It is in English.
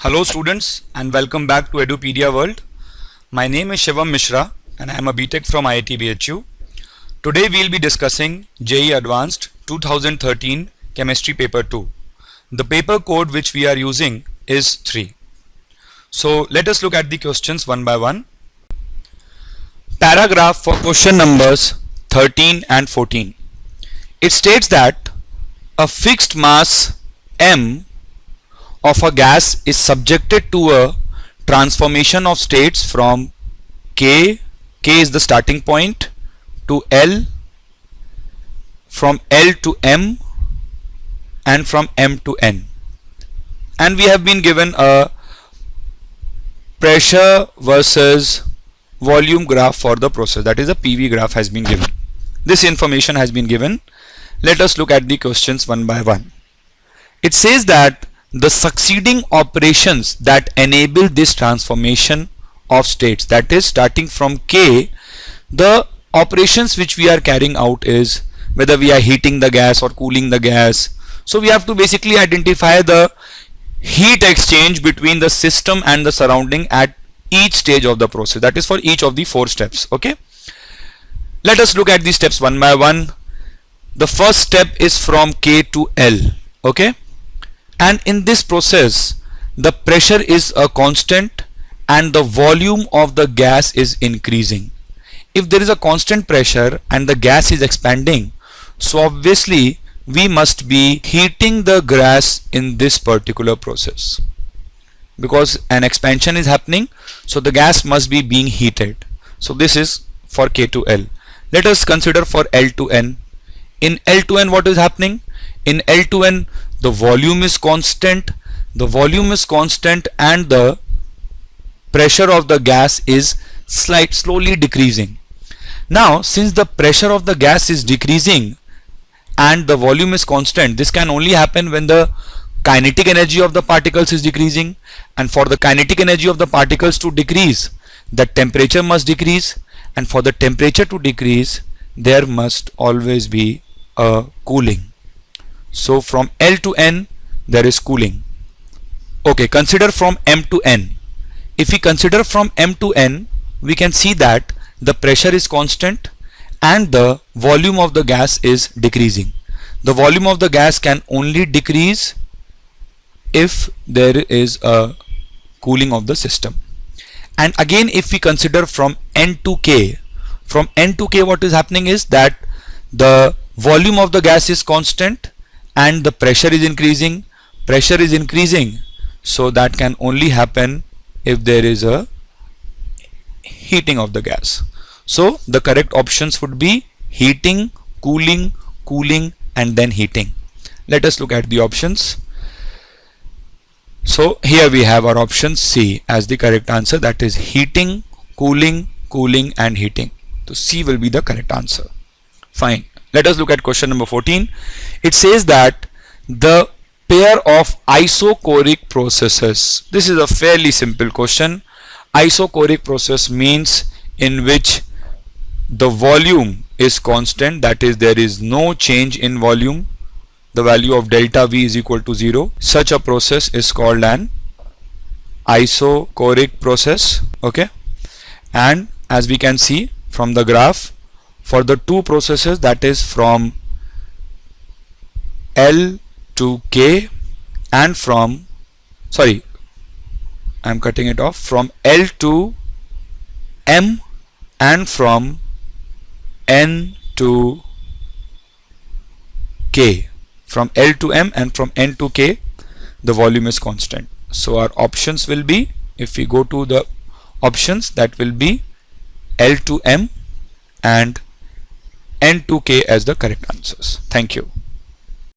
Hello students and welcome back to Edupedia World. My name is Shivam Mishra and I am a BTech from IIT BHU. Today we will be discussing JEE Advanced 2013 Chemistry Paper 2. The paper code which we are using is 3. So let us look at the questions one by one. Paragraph for question numbers 13 and 14. It states that a fixed mass m of a gas is subjected to a transformation of states from K is the starting point, to L, from L to M, and from M to N. And we have been given a pressure versus volume graph for the process, that is a PV graph has been given. This information has been given. Let us look at the questions one by one. It says that the succeeding operations that enable this transformation of states, that is starting from K, the operations which we are carrying out is whether we are heating the gas or cooling the gas. So we have to basically identify the heat exchange between the system and the surrounding at each stage of the process, that is for each of the 4 steps. Okay, let us look at these steps one by one. The first step is from K to L. Okay, and in this process the pressure is a constant and the volume of the gas is increasing. If there is a constant pressure and the gas is expanding, so obviously we must be heating the gas in this particular process, because an expansion is happening, so the gas must be being heated. So this is for K to L. Let us consider for L to N. In L to N, what is happening? In L to N, the volume is constant, and the pressure of the gas is slowly decreasing. Now since the pressure of the gas is decreasing and the volume is constant, this can only happen when the kinetic energy of the particles is decreasing, and for the kinetic energy of the particles to decrease, the temperature must decrease, and for the temperature to decrease there must always be a cooling. So from L to N there is cooling. Okay, consider from M to N. If we consider from M to N, we can see that the pressure is constant and the volume of the gas is decreasing. The volume of the gas can only decrease if there is a cooling of the system. And again, if we consider from N to K, what is happening is that the volume of the gas is constant and the pressure is increasing. So that can only happen if there is a heating of the gas. So the correct options would be heating, cooling, and then heating. Let us look at the options. So here we have our option C as the correct answer, that is heating, cooling, and heating. So C will be the correct answer. Fine. Let us look at question number 14. It says that the pair of isochoric processes. This is a fairly simple question. Isochoric process means in which the volume is constant, that is there is no change in volume. The value of delta V is equal to 0. Such a process is called an isochoric process. Okay, and as we can see from the graph, for the 2 processes, that is from L to K and from L to M and from N to K. From L to M and from N to K, the volume is constant. So our options will be, if we go to the options, that will be L to M and N to K as the correct answers. Thank you.